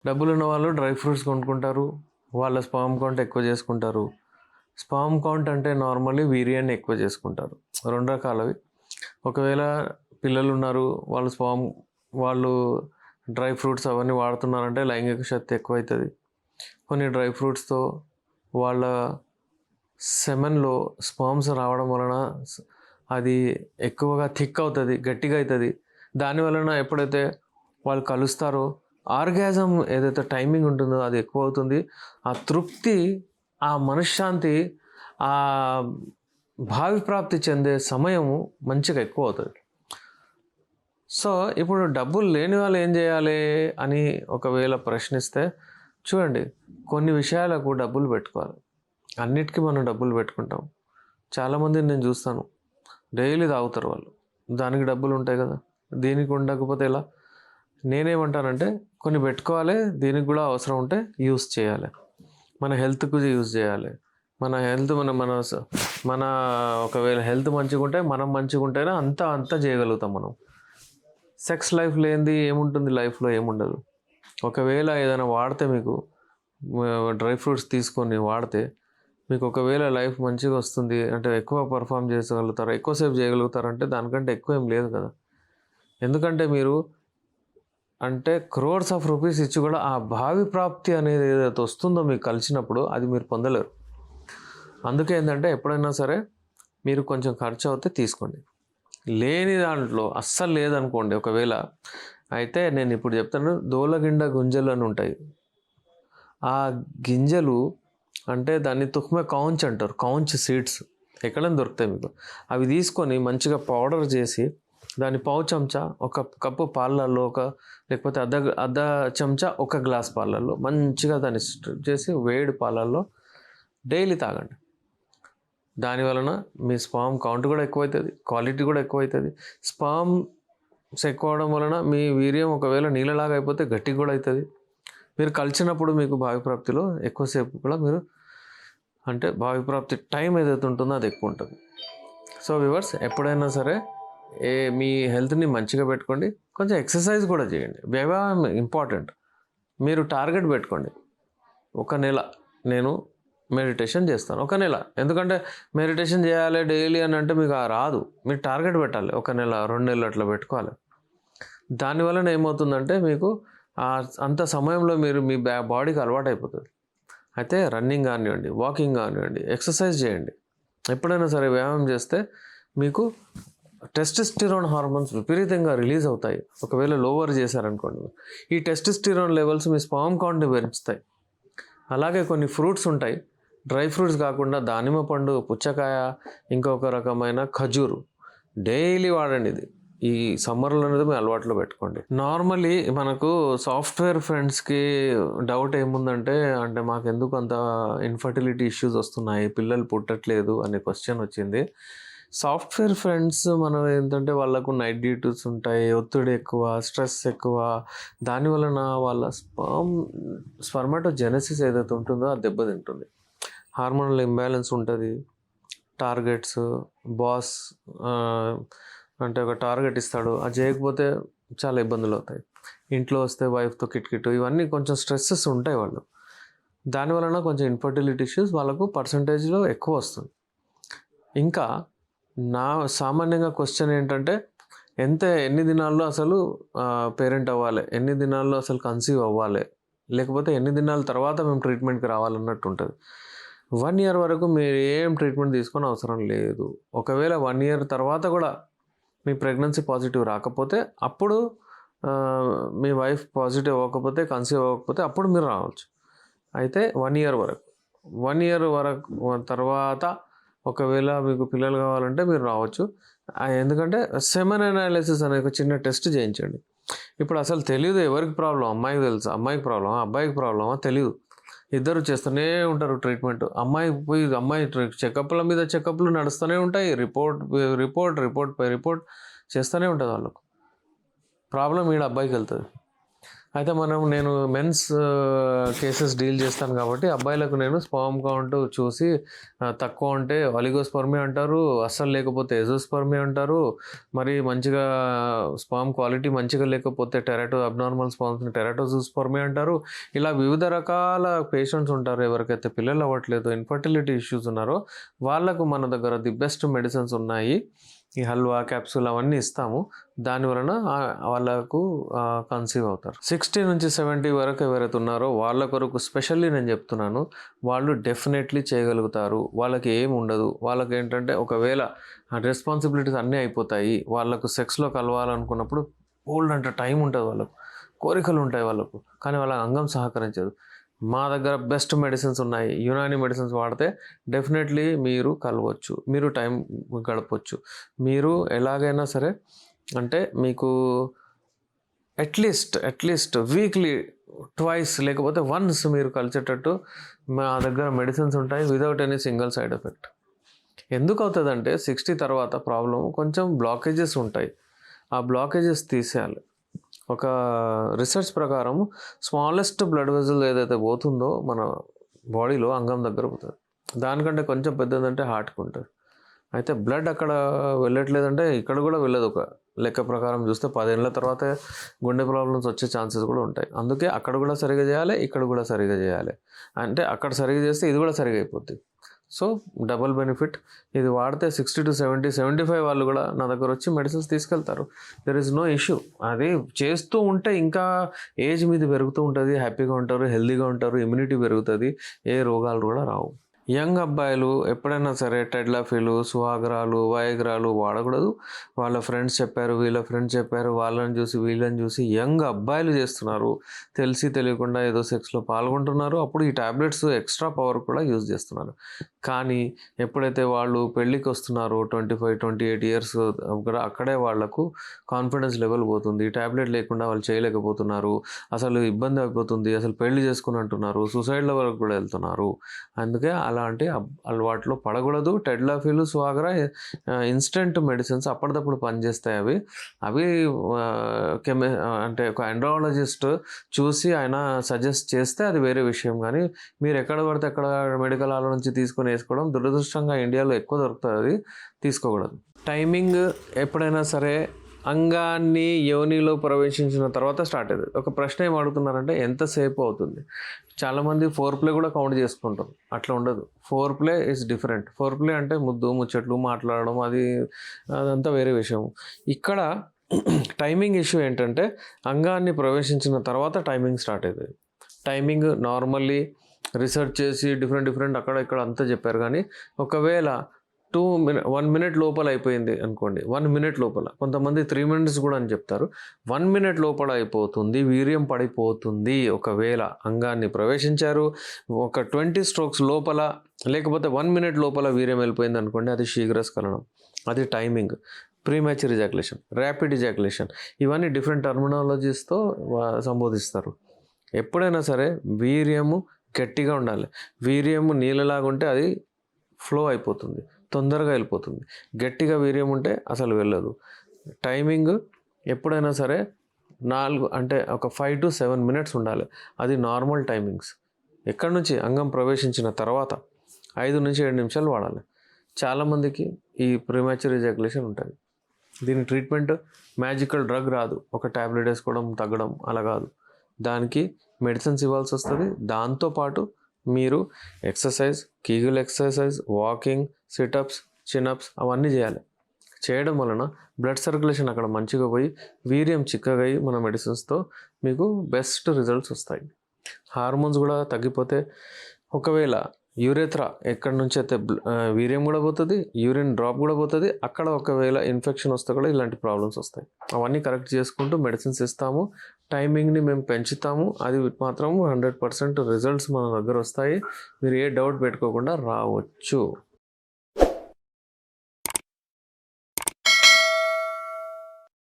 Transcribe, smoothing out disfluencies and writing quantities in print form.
డబ్బులున్న వాళ్ళు dry fruits కొనుక్కుంటారు. వాళ్ళ స్పర్మ్ కౌంట్ ఎక్కువ చేసుకుంటారు. స్పర్మ్ కౌంట్ అంటే నార్మల్లీ వీర్యాన్ని ఎక్కువ చేసుకుంటారు. 2 రకాలవి. ఒకవేళ పిల్లలున్నారు, వాళ్ళు డ్రై ఫ్రూట్స్ అవన్నీ వాడుతున్నారంటే లైంగిక శక్తి ఎక్కువైతది. కొన్ని డ్రై ఫ్రూట్స్‌తో వాళ్ళ సెమెన్‌లో స్పర్మ్స్ రావడం వలన అది ఎక్కువగా థిక్ అవుతది, గట్టిగా అయితది. దాని వలన ఎప్పుడైతే వాళ్ళు కలుస్తారో ఆర్గాజం ఏదైతే టైమింగ్ ఉంటుందో అది ఎక్కువవుతుంది. ఆ తృప్తి, ఆ మనశ్శాంతి, భావి ప్రాప్తి చెందే సమయము మంచిగా ఎక్కువవుతది. సో, ఇప్పుడు డబ్బులు లేని వాళ్ళు ఏం జేయాలి అని ఒకవేళ ప్రశ్నిస్తే, చూడండి, కొన్ని విషయాలకు డబ్బులు పెట్టుకోవాలి. అన్నిటికి మనం డబ్బులు పెట్టుకుంటాం. చాలామందిని నేను చూస్తాను. డైలీ తాగుతారు వాళ్ళు. దానికి డబ్బులుంటాయి గదా! దీనికి ఉండకపోతే ఎలా? నేనేమంటానంటే కొన్ని పెట్టుకోవాలి. దీనికి గూడా అవసరం ఉంటే యూజ్ చేయాలి. మన హెల్త్‌కు యూజ్ చేయాలి. మన హెల్త్ మన మన స మన ఒకవేళ హెల్త్ మంచిగుంటే మనం మంచిగుంటేనే అంతా చేయగలుగుతాం మనం. సెక్స్ లైఫ్ లేనిది ఏముంటుంది లైఫ్‌లో? ఏముండదు. ఒకవేళ ఏదైనా వాడితే మీకు డ్రై ఫ్రూట్స్ తీసుకొని వాడితే మీకు ఒకవేళ లైఫ్ మంచిగా వస్తుంది అంటే ఎక్కువ పర్ఫార్మ్ చేయగలుగుతారా, ఎక్కువసేపు చేయగలుగుతారంటే దానికంటే ఎక్కువ ఏం లేదు కదా. ఎందుకంటే మీరు అంటే క్రోర్స్ ఆఫ్ రూపీస్ ఇచ్చి కూడా ఆ భావి ప్రాప్తి అనేది ఏదైతే వస్తుందో మీకు కలిసినప్పుడు అది మీరు పొందలేరు. అందుకే ఏంటంటే ఎప్పుడైనా సరే మీరు కొంచెం ఖర్చు అవుతే తీసుకోండి. లేని దాంట్లో అస్సలు లేదనుకోండి ఒకవేళ, అయితే నేను ఇప్పుడు చెప్తాను, దోలగిండ గుంజలు అని ఉంటాయి. ఆ గింజలు అంటే దాన్ని తుఖ్మే కౌంచ్ అంటారు. కౌంచ్ సీడ్స్ ఎక్కడైనా దొరుకుతాయి మీకు. అవి తీసుకొని మంచిగా పౌడర్ చేసి దాన్ని పావు చెంచా ఒక కప్పు పాలల్లో లేకపోతే అర్ధ చెంచా ఒక గ్లాస్ పాలల్లో మంచిగా దాన్ని చేసి వేడి పాలల్లో డైలీ తాగండి. దాని వలన మీ స్పర్మ్ కౌంట్ కూడా ఎక్కువవుతుంది, క్వాలిటీ కూడా ఎక్కువవుతుంది. స్పర్మ్స్ ఎక్కువ అవడం వలన మీ వీర్యం ఒకవేళ నీళ్ళలాగా అయిపోతే గట్టిగా కూడా అవుతుంది. మీరు కలిసినప్పుడు మీకు భావి ప్రాప్తిలో ఎక్కువసేపు కూడా మీరు అంటే భావి ప్రాప్తి టైం ఏదైతే ఉంటుందో అది ఎక్కువ ఉంటుంది. సో వ్యూవర్స్, ఎప్పుడైనా సరే మీ హెల్త్ని మంచిగా పెట్టుకోండి. కొంచెం ఎక్సర్సైజ్ కూడా చేయండి. వ్యాయామం ఇంపార్టెంట్. మీరు టార్గెట్ పెట్టుకోండి. ఒక నెల నేను మెడిటేషన్ చేస్తాను, ఒక నెల. ఎందుకంటే మెడిటేషన్ చేయాలి డైలీ అని అంటే మీకు రాదు. మీరు టార్గెట్ పెట్టాలి. ఒక నెల 2 నెలలు అట్లా పెట్టుకోవాలి. దానివలన ఏమవుతుందంటే మీకు అంత సమయంలో మీరు మీ బాడీకి అలవాటు అయిపోతుంది. అయితే రన్నింగ్ కానివ్వండి, వాకింగ్ కానివ్వండి, ఎక్సర్సైజ్ చేయండి. ఎప్పుడైనా సరే వ్యాయామం చేస్తే మీకు టెస్టోస్టెరాన్ హార్మోన్స్ విపరీతంగా రిలీజ్ అవుతాయి. ఒకవేళ లోవర్ చేశారనుకోండి, ఈ టెస్టోస్టెరాన్ లెవెల్స్ మీ స్పర్మ్ కౌంట్ని పెంచుతాయి. అలాగే కొన్ని ఫ్రూట్స్ ఉంటాయి, డ్రై ఫ్రూట్స్ కాకుండా దానిమ్మ పండు, పుచ్చకాయ, ఇంకొక రకమైన ఖజూరు డైలీ వాడండి. ఇది ఈ సమ్మర్లో అనేది మీ అలవాట్లో పెట్టుకోండి. నార్మల్లీ మనకు సాఫ్ట్వేర్ ఫ్రెండ్స్కి డౌట్ ఏముందంటే, అంటే మాకెందుకు అంత ఇన్ఫర్టిలిటీ ఇష్యూస్ వస్తున్నాయి, పిల్లలు పుట్టట్లేదు అనే క్వశ్చన్ వచ్చింది. సాఫ్ట్వేర్ ఫ్రెండ్స్ మనం ఏంటంటే వాళ్ళకు నైట్ డ్యూటీస్ ఉంటాయి, ఒత్తిడి ఎక్కువ, స్ట్రెస్ ఎక్కువ. దాని వలన వాళ్ళ స్పర్మాటోజెనసిస్ ఏదైతే ఉంటుందో అది దెబ్బతింటుంది. హార్మోనల్ ఇంబ్యాలెన్స్ ఉంటుంది. టార్గెట్స్ బాస్ అంటే ఒక టార్గెట్ ఇస్తాడు, అది చేయకపోతే చాలా ఇబ్బందులు అవుతాయి. ఇంట్లో వస్తే వైఫ్తో కిట్కిట్, ఇవన్నీ కొంచెం స్ట్రెస్సెస్ ఉంటాయి వాళ్ళు. దానివలన కొంచెం ఇన్ఫర్టిలిటీ ఇష్యూస్ వాళ్ళకు పర్సంటేజ్లో ఎక్కువ వస్తుంది. ఇంకా నా సామాన్యంగా క్వశ్చన్ ఏంటంటే, ఎన్ని దినాల్లో అసలు పేరెంట్ అవ్వాలి, ఎన్ని దినాల్లో అసలు కన్సీవ్ అవ్వాలి, లేకపోతే ఎన్ని దినాల తర్వాత మేము ట్రీట్మెంట్కి రావాలన్నట్టు ఉంటుంది. 1 ఇయర్ వరకు మీరు ఏం ట్రీట్మెంట్ తీసుకొని అవసరం లేదు. ఒకవేళ 1 ఇయర్ తర్వాత కూడా మీ ప్రెగ్నెన్సీ పాజిటివ్ రాకపోతే, అప్పుడు మీ వైఫ్ పాజిటివ్ అవ్వకపోతే, కన్సీవ్ అవ్వకపోతే అప్పుడు మీరు రావచ్చు. అయితే 1 ఇయర్ వరకు 1 ఇయర్ వరకు తర్వాత ఒకవేళ మీకు పిల్లలు కావాలంటే మీరు రావచ్చు. ఎందుకంటే సెమెన్ అనాలిసిస్ అనే ఒక చిన్న టెస్ట్ చేయించండి. ఇప్పుడు అసలు తెలియదు ఎవరికి ప్రాబ్లం. అమ్మాయికి తెలుసు, అమ్మాయికి ప్రాబ్లమా, అబ్బాయికి ప్రాబ్లమా తెలియదు. ఇద్దరు చేస్తూనే ఉంటారు ట్రీట్మెంట్. అమ్మాయి చెకప్ల మీద చెకప్లు నడుస్తూనే ఉంటాయి. రిపోర్ట్ చేస్తూనే ఉంటుంది వాళ్ళకు. ప్రాబ్లం ఈడ అబ్బాయికి వెళ్తుంది. అయితే నేను మెన్స్ కేసెస్ డీల్ చేస్తాను కాబట్టి అబ్బాయిలకు నేను స్పర్మ్ కౌంట్ చూసి తక్కువ ఉంటే ఒలిగోస్పర్మి అంటారు, అస్సలు లేకపోతే ఎజోస్పర్మి అంటారు, మరి మంచిగా స్పర్మ్ క్వాలిటీ మంచిగా లేకపోతే అబ్నార్మల్ స్పర్మ్స్ని టెరాటోజూస్పర్మి అంటారు. ఇలా వివిధ రకాల పేషెంట్స్ ఉంటారు. ఎవరికైతే పిల్లలు అవ్వట్లేదు, ఇన్ఫర్టిలిటీ ఇష్యూస్ ఉన్నారో వాళ్ళకు మన దగ్గర ది బెస్ట్ మెడిసిన్స్ ఉన్నాయి. ఈ హల్వా క్యాప్సూల్ అవన్నీ ఇస్తాము. దాని వలన వాళ్ళకు కన్సీవ్ అవుతారు. 60 నుంచి 70 వరకు ఎవరైతే ఉన్నారో వాళ్ళ కొరకు స్పెషల్లీ నేను చెప్తున్నాను, వాళ్ళు డెఫినెట్లీ చేయగలుగుతారు. వాళ్ళకి ఏం ఉండదు. వాళ్ళకి ఏంటంటే ఒకవేళ రెస్పాన్సిబిలిటీస్ అన్నీ అయిపోతాయి, వాళ్ళకు సెక్స్లో కలవాలనుకున్నప్పుడు ఓల్డ్ అంటే టైం ఉంటుంది, వాళ్ళకు కోరికలు ఉంటాయి వాళ్ళకు, కానీ వాళ్ళ అంగం సహకరించదు. మా దగ్గర బెస్ట్ మెడిసిన్స్ ఉన్నాయి. యునాని మెడిసిన్స్ వాడితే డెఫినెట్లీ మీరు కలవచ్చు, మీరు టైం గడపవచ్చు. మీరు ఎలాగైనా సరే అంటే మీకు అట్లీస్ట్ వీక్లీ ట్వైస్ లేకపోతే వన్స్ మీరు కలిసేటట్టు మా దగ్గర మెడిసిన్స్ ఉంటాయి without any single side effect. ఎందుకు అవుతుందంటే 60 తర్వాత ప్రాబ్లం కొంచెం బ్లాకేజెస్ ఉంటాయి. ఆ బ్లాకేజెస్ తీసేయాలి. ఒక రీసెర్చ్ ప్రకారం స్మాలెస్ట్ బ్లడ్ వెజల్ ఏదైతే పోతుందో మన బాడీలో అంగం దగ్గర పోతుంది. దానికంటే కొంచెం పెద్దదంటే హార్ట్కి ఉంటుంది. అయితే బ్లడ్ అక్కడ వెళ్ళట్లేదంటే ఇక్కడ కూడా వెళ్ళదు. ఒక లెక్క ప్రకారం చూస్తే 10 ఏళ్ళ తర్వాత గుండె ప్రాబ్లమ్స్ వచ్చే ఛాన్సెస్ కూడా ఉంటాయి. అందుకే అక్కడ కూడా సరిగా చేయాలి, ఇక్కడ కూడా సరిగా చేయాలి. అంటే అక్కడ సరిగా చేస్తే ఇది కూడా సరిగా అయిపోద్ది. So double benefit. ఇది వాడితే 60 to 70, 75 వాళ్ళు కూడా నా దగ్గర వచ్చి మెడిసిన్స్ తీసుకెళ్తారు. There is no issue. అది చేస్తూ ఉంటే ఇంకా ఏజ్ మీద పెరుగుతూ ఉంటుంది, హ్యాపీగా ఉంటారు, హెల్తీగా ఉంటారు, ఇమ్యూనిటీ పెరుగుతుంది, ఏ రోగాలు కూడా రావు. యంగ్ అబ్బాయిలు ఎప్పుడైనా సరే టెడ్లాఫీలు, సుహాగ్రాలు, వయగ్రాలు వాడకూడదు. వాళ్ళ ఫ్రెండ్స్ చెప్పారు, వీళ్ళ ఫ్రెండ్స్ చెప్పారు, వాళ్ళని చూసి వీళ్ళని చూసి యంగ్ అబ్బాయిలు చేస్తున్నారు. తెలిసి తెలియకుండా ఏదో సెక్స్లో పాల్గొంటున్నారు. అప్పుడు ఈ ట్యాబ్లెట్స్ ఎక్స్ట్రా పవర్ కూడా యూజ్ చేస్తున్నారు. కానీ ఎప్పుడైతే వాళ్ళు పెళ్ళికి వస్తున్నారో 25, 28 ఇయర్స్ అక్కడే వాళ్లకు కాన్ఫిడెన్స్ లెవెల్ పోతుంది. ట్యాబ్లెట్ లేకుండా వాళ్ళు చేయలేకపోతున్నారు, అసలు ఇబ్బంది అయిపోతుంది, అసలు పెళ్లి చేసుకుని అంటున్నారు, సూసైడ్ల వరకు కూడా వెళ్తున్నారు. అందుకే అలాంటి అలవాట్లో పడకూడదు. టెడ్లాఫీలు, సుహాగ్రా ఇన్స్టెంట్ మెడిసిన్స్ అప్పటిదప్పుడు పనిచేస్తాయి. అవి అంటే ఒక ఎండ్రాలజిస్ట్ చూసి ఆయన సజెస్ట్ చేస్తే అది వేరే విషయం. కానీ మీరు ఎక్కడ పడితే అక్కడ మెడికల్ హాల్ నుంచి తీసుకొని వేసుకోవడం దురదృష్టంగా ఇండియాలో ఎక్కువ దొరుకుతుంది, అది తీసుకోకూడదు. టైమింగ్ ఎప్పుడైనా సరే అంగాన్ని యోనిలో ప్రవేశించిన తర్వాత స్టార్ట్ అవుతుంది. ఒక ప్రశ్న ఏం అడుగుతున్నారంటే ఎంతసేపు అవుతుంది? చాలామంది 4 కూడా కౌంట్ చేసుకుంటారు. అట్లా ఉండదు. 4 ఇస్ డిఫరెంట్. 4 అంటే ముద్దు ముచ్చట్లు మాట్లాడడం, అదంతా వేరే విషయం. ఇక్కడ టైమింగ్ ఇష్యూ ఏంటంటే అంగాన్ని ప్రవేశించిన తర్వాత టైమింగ్ స్టార్ట్ అవుతుంది. టైమింగ్ నార్మల్లీ రీసెర్చ్ చేసి డిఫరెంట్ అక్కడ ఇక్కడ అంతా చెప్పారు. కానీ ఒకవేళ 1 minute లోపల అయిపోయింది అనుకోండి, 1 minute లోపల, కొంతమంది 3 minutes కూడా అని చెప్తారు. 1 minute లోపల అయిపోతుంది, వీర్యం పడిపోతుంది. ఒకవేళ అంగాన్ని ప్రవేశించారు, ఒక 20 strokes లోపల లేకపోతే 1 minute లోపల వీర్యం వెళ్ళిపోయింది అనుకోండి, అది శీఘ్రస్ఖలనం. అది timing. Premature ejaculation, rapid ejaculation, ఇవన్నీ డిఫరెంట్ టర్మినాలజీస్తో సంబోధిస్తారు. ఎప్పుడైనా సరే వీర్యము గట్టిగా ఉండాలి. వీర్యము నీళ్ళలాగా ఉంటే అది ఫ్లో అయిపోతుంది, తొందరగా వెళ్ళిపోతుంది. గట్టిగా వీర్యం ఉంటే అసలు వెళ్ళదు. టైమింగ్ ఎప్పుడైనా సరే 4 అంటే ఒక 5 to 7 minutes ఉండాలి. అది నార్మల్ టైమింగ్స్. ఎక్కడి నుంచి? అంగం ప్రవేశించిన తర్వాత 5 నుంచి 7 నిమిషాలు వాడాలి. చాలామందికి ఈ ప్రీమెచ్యూర్ ఎజాక్యులేషన్ ఉంటుంది. దీని ట్రీట్మెంట్ మ్యాజికల్ డ్రగ్ రాదు, ఒక ట్యాబ్లెట్ వేసుకోవడం తగ్గడం అలా కాదు. దానికి మెడిసిన్స్ ఇవ్వాల్సి వస్తుంది. దాంతోపాటు మీరు exercise, Kegel exercise, walking, situps, chinups అవన్నీ చేయాలి. చేయడం వలన బ్లడ్ సర్క్యులేషన్ అక్కడ మంచిగా పోయి వీర్యం చిక్కగా అయ్యి మన మెడిసిన్స్తో మీకు బెస్ట్ రిజల్ట్స్ వస్తాయి. హార్మోన్స్ కూడా తగ్గిపోతే, ఒకవేళ యూరేథ్రా ఎక్కడి నుంచి అయితే వీర్యం కూడా పోతుంది, యూరిన్ డ్రాప్ కూడా పోతుంది. అక్కడ ఒకవేళ ఇన్ఫెక్షన్ వస్తే కూడా ఇలాంటి ప్రాబ్లమ్స్ వస్తాయి. అవన్నీ కరెక్ట్ చేసుకుంటూ మెడిసిన్స్ ఇస్తాము. టైమింగ్ని మేము పెంచుతాము. అది మాత్రం 100% రిజల్ట్స్ మన దగ్గర వస్తాయి. మీరు ఏ డౌట్ పెట్టుకోకుండా రావచ్చు.